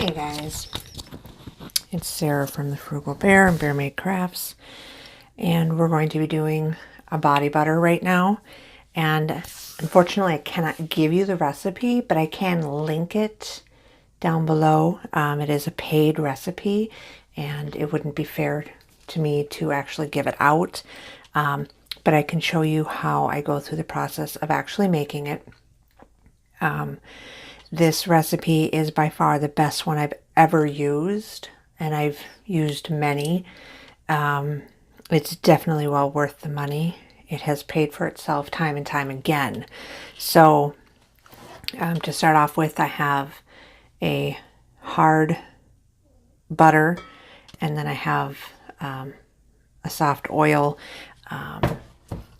Hey guys, it's Sarah from the Frugal Bear and Bear Made Crafts, and we're going to be doing a body butter right now. And unfortunately, I cannot give you the recipe, but I can link it down below. It is a paid recipe, and it wouldn't be fair to me to actually give it out. But I can show you how I go through the process of actually making it. This recipe is by far the best one I've ever used, and I've used many. It's definitely well worth the money. It has paid for itself time and time again. So to start off with, I have a hard butter, and then I have a soft oil,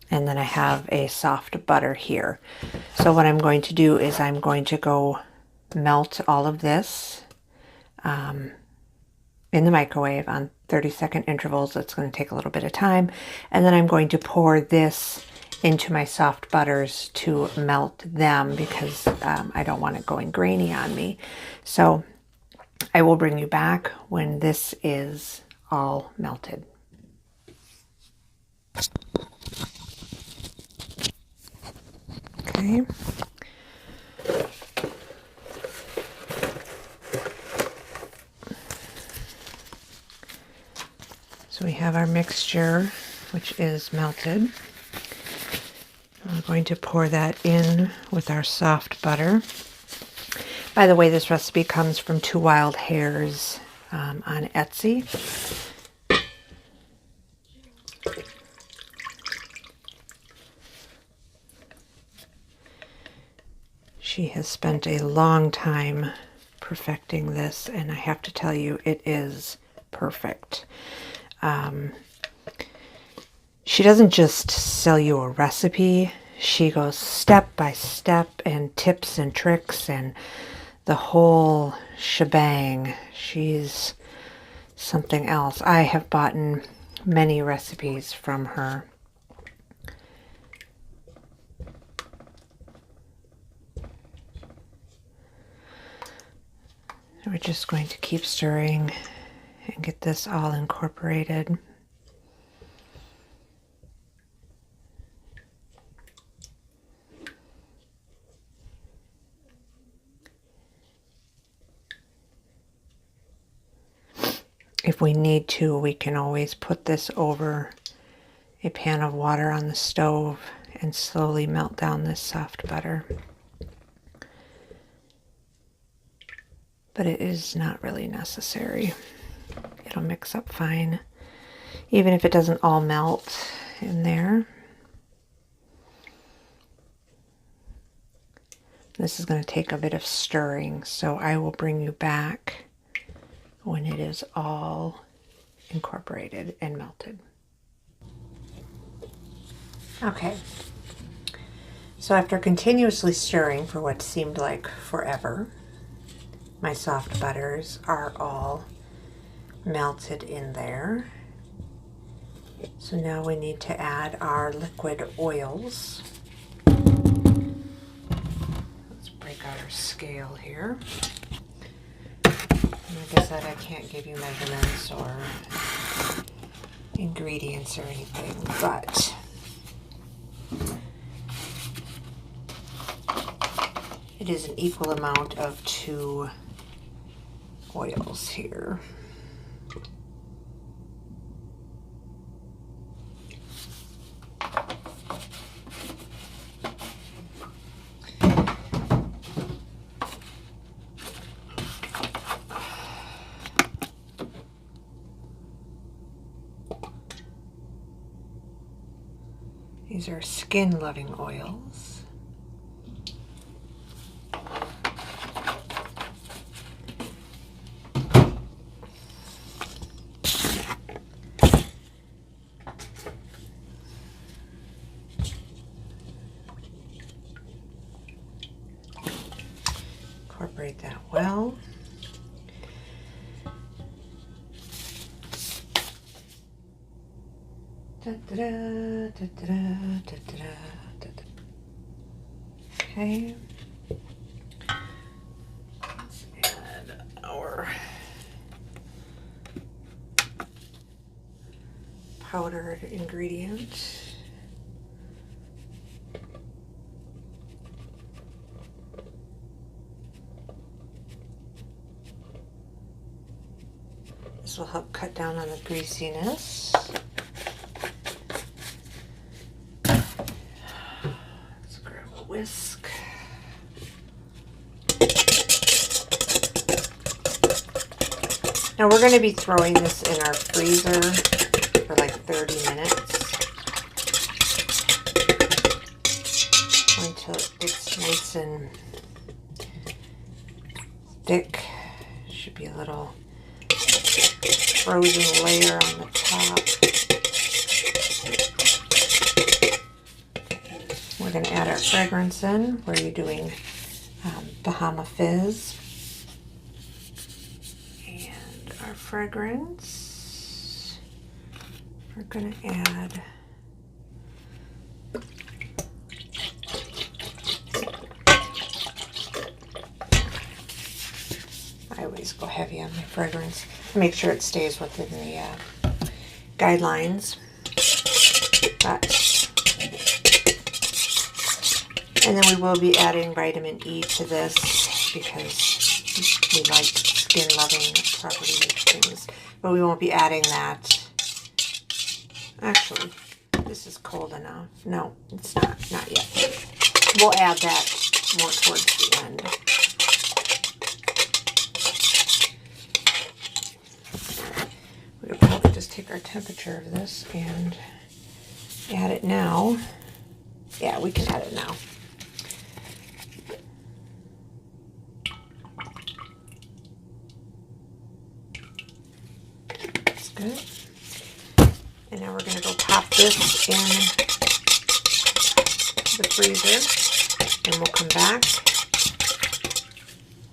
and then I have a soft butter here. So what I'm going to do is I'm going to go melt all of this in the microwave on 30-second intervals. That's going to take a little bit of time. And then I'm going to pour this into my soft butters to melt them because I don't want it going grainy on me. So I will bring you back when this is all melted. Okay. So we have our mixture, which is melted. I'm going to pour that in with our soft butter. By the way, this recipe comes from 2 Wild Hares on Etsy. She has spent a long time perfecting this, and I have to tell you, it is perfect. She doesn't just sell you a recipe. She goes step by step and tips and tricks and the whole shebang. She's something else. I have bought many recipes from her. We're just going to keep stirring and get this all incorporated. If we need to, we can always put this over a pan of water on the stove and slowly melt down this soft butter. But it is not really necessary. It'll mix up fine, even if it doesn't all melt in there. This is going to take a bit of stirring, so I will bring you back when it is all incorporated and melted. Okay, so after continuously stirring for what seemed like forever, my soft butters are all melted in there. So now we need to add our liquid oils. Let's break out our scale here. Like I said, I can't give you measurements or ingredients or anything, but it is an equal amount of 2 oils here. These are skin-loving oils. Incorporate that well. Okay. Let's add our powdered ingredient. This will help cut down on the greasiness. Let's grab a whisk. Now we're going to be throwing this in our freezer for like 30 minutes until it gets nice and thick. Should be a little frozen layer on the top. We're going to add our fragrance in. We're doing Bahama Fizz. And our fragrance, we're going to add I always go heavy on my fragrance. Make sure it stays within the guidelines. And then we will be adding vitamin E to this because we like skin-loving properties of things. But we won't be adding that. Actually, this is cold enough. No, it's not yet. We'll add that more towards the end. We could probably just take our temperature of this and add it now. Yeah, we can add it now. That's good. And now we're going to go pop this in the freezer, and we'll come back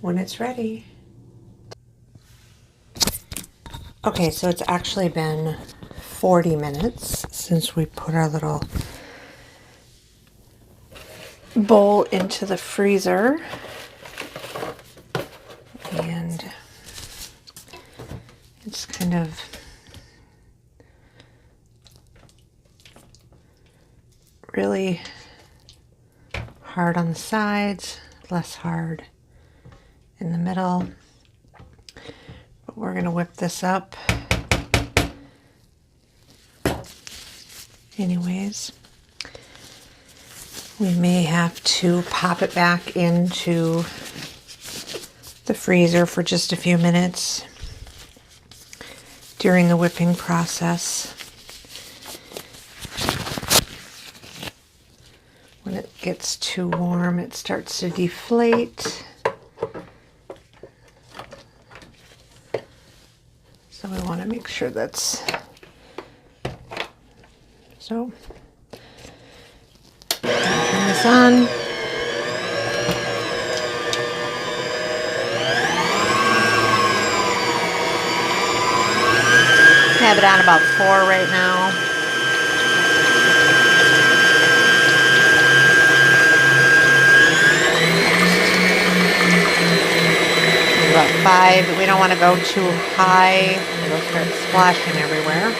when it's ready. Okay, so it's actually been 40 minutes since we put our little bowl into the freezer. And it's kind of really hard on the sides, less hard in the middle. But we're going to whip this up anyways. We may have to pop it back into the freezer for just a few minutes during the whipping process. When it gets too warm, it starts to deflate. So we want to make sure that's so. Turn this on. Have it on about 4 right now. About 5, but we don't want to go too high. It'll start splashing everywhere.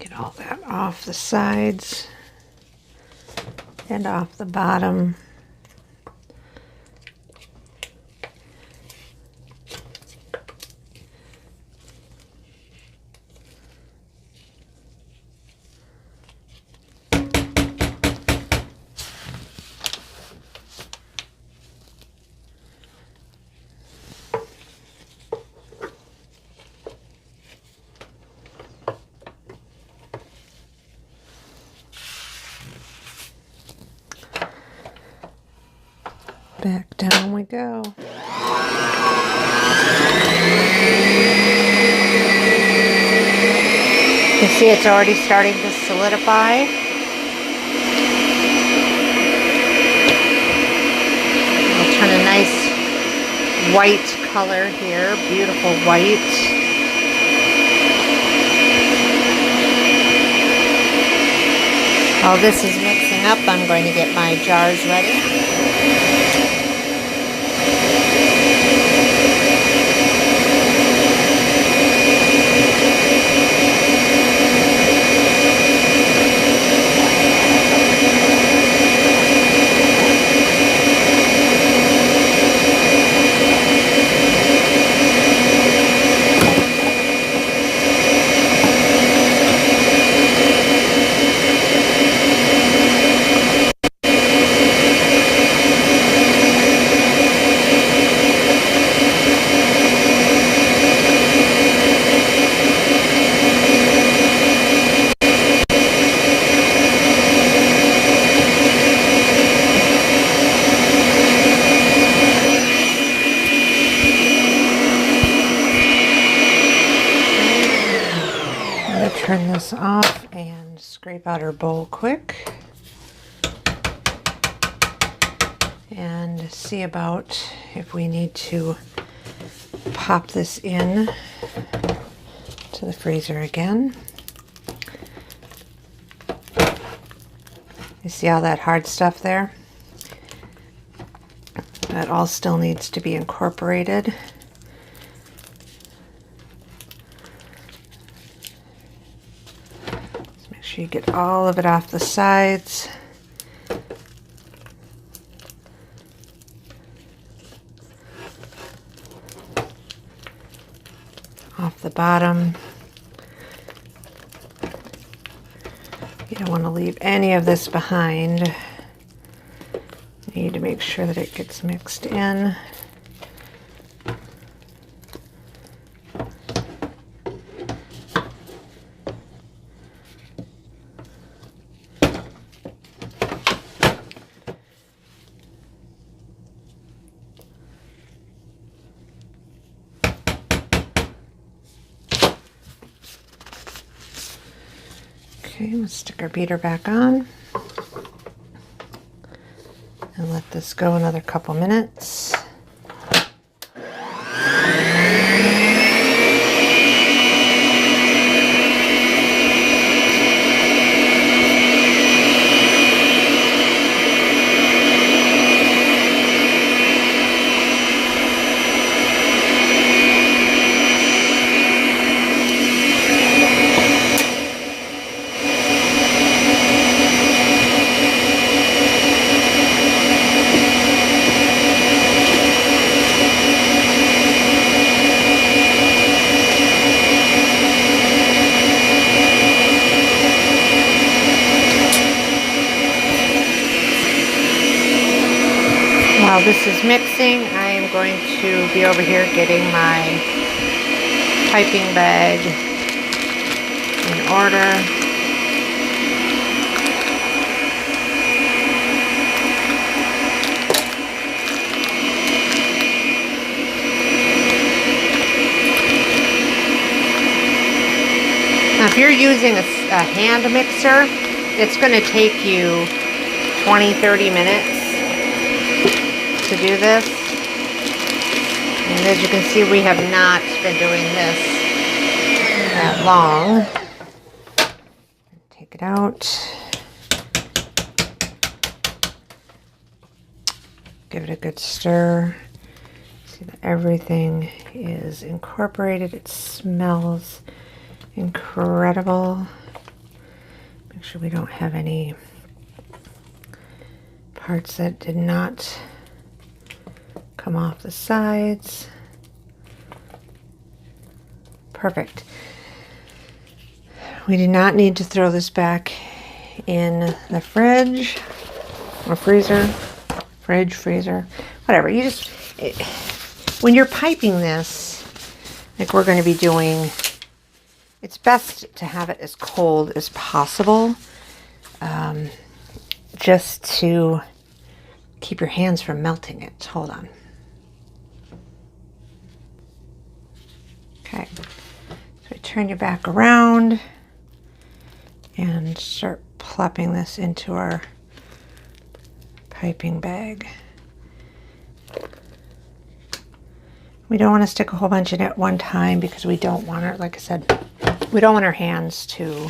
Get all that off the sides and off the bottom. Back down we go. You can see it's already starting to solidify. I'll turn a nice white color here, beautiful white. While this is mixing up, I'm going to get my jars ready. Turn this off and scrape out our bowl quick and see about if we need to pop this in to the freezer again. You see all that hard stuff there? That all still needs to be incorporated. You get all of it off the sides. Off the bottom. You don't want to leave any of this behind. You need to make sure that it gets mixed in. Okay, let's stick our beater back on and let this go another couple minutes. While this is mixing, I am going to be over here getting my piping bag in order. Now, if you're using a hand mixer, it's going to take you 20-30 minutes to do this. And as you can see, we have not been doing this that long. Take it out. Give it a good stir. See that everything is incorporated. It smells incredible. Make sure we don't have any parts that did not come off the sides. Perfect. We do not need to throw this back in the fridge or freezer. Fridge, freezer, whatever. You just, when you're piping this, like we're going to be doing, it's best to have it as cold as possible, just to keep your hands from melting it. Hold on. Okay, so turn your back around and start plopping this into our piping bag. We don't want to stick a whole bunch in at one time because we don't want our, like I said, we don't want our hands to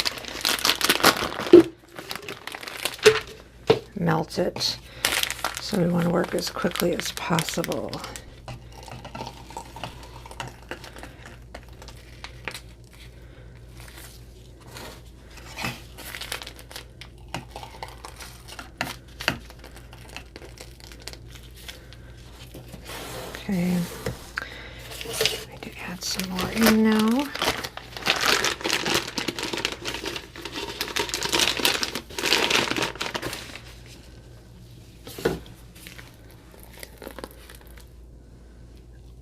melt it. So we want to work as quickly as possible. Okay, I need to add some more in now.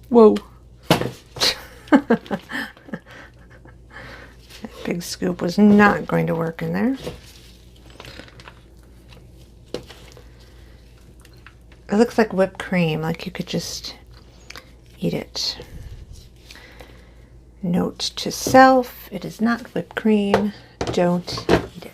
Whoa. That big scoop was not going to work in there. It looks like whipped cream, like you could just eat it. Note to self, it is not whipped cream. Don't eat it.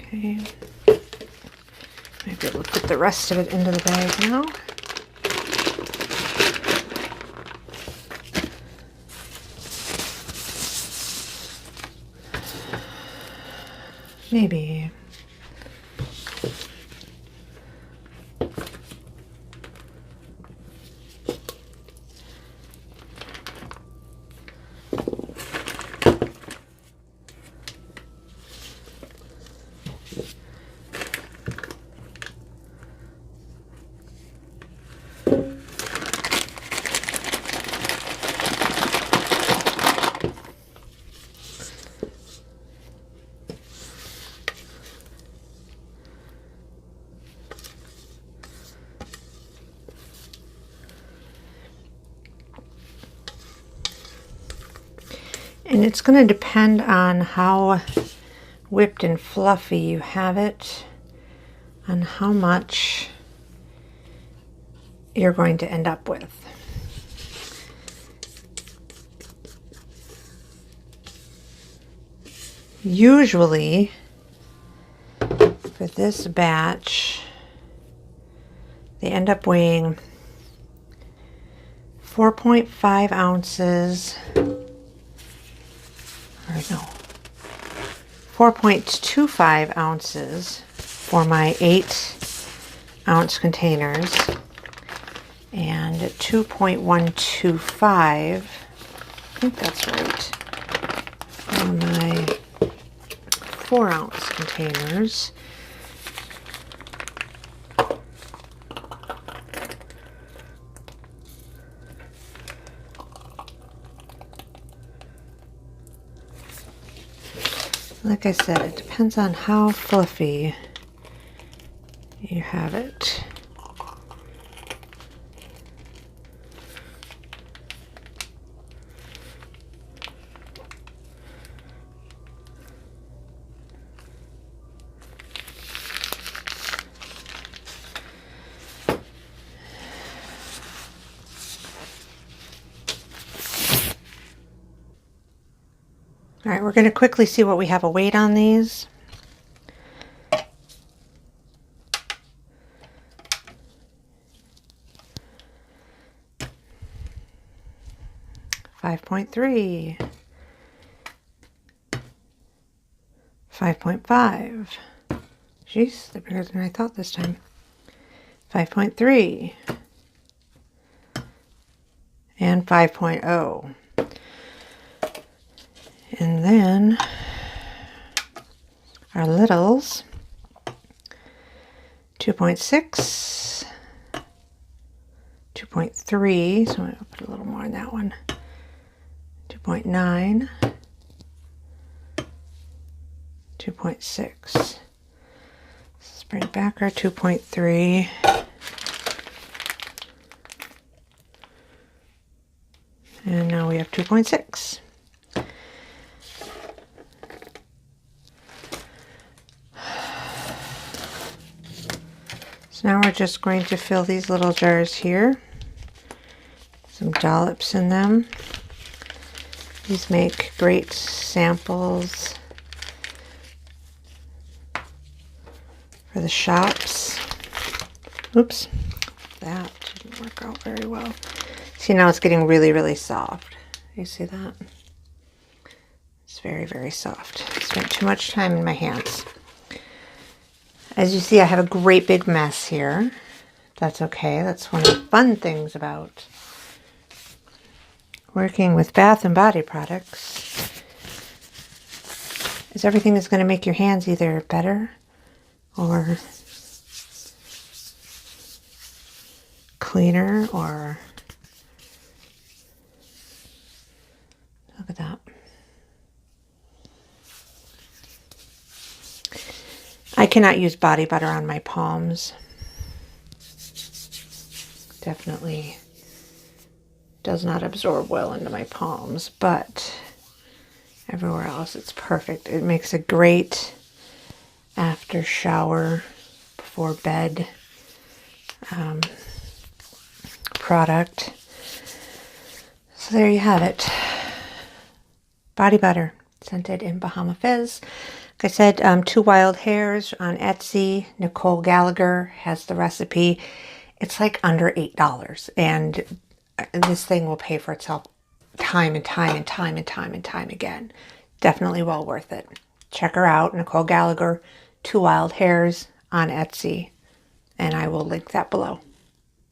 Okay. Maybe we'll put the rest of it into the bag now. Maybe. And it's going to depend on how whipped and fluffy you have it, on how much you're going to end up with. Usually, for this batch, they end up weighing 4.5 ounces. Or no, 4.25 ounces for my 8-ounce containers, and 2.125, I think that's right, for my 4-ounce containers. Like I said, it depends on how fluffy you have it. All right, we're going to quickly see what we have a weight on these. $5.3, $5.5. Jeez, they're bigger than I thought this time. 5.3 and 5.0. And then our littles, 2.6, 2.3, so I'm going to put a little more in that one, 2.9, 2.6. Let's bring back our 2.3. And now we have 2.6. So now we're just going to fill these little jars here. Some dollops in them. These make great samples for the shops. Oops, that didn't work out very well. See, now it's getting really, really soft. You see that? It's very, very soft. Spent too much time in my hands. As you see, I have a great big mess here. That's okay. That's one of the fun things about working with Bath and Body products. Is everything is going to make your hands either better or cleaner, or look at that. I cannot use body butter on my palms. Definitely does not absorb well into my palms, but everywhere else it's perfect. It makes a great after shower, before bed product. So there you have it. Body butter, scented in Bahama Fizz. Like I said, 2 Wild Hares on Etsy. Nicole Gallagher has the recipe. It's like under $8, and this thing will pay for itself time and time and time and time and time again. Definitely well worth it. Check her out, Nicole Gallagher, 2 Wild Hares on Etsy, and I will link that below.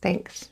Thanks.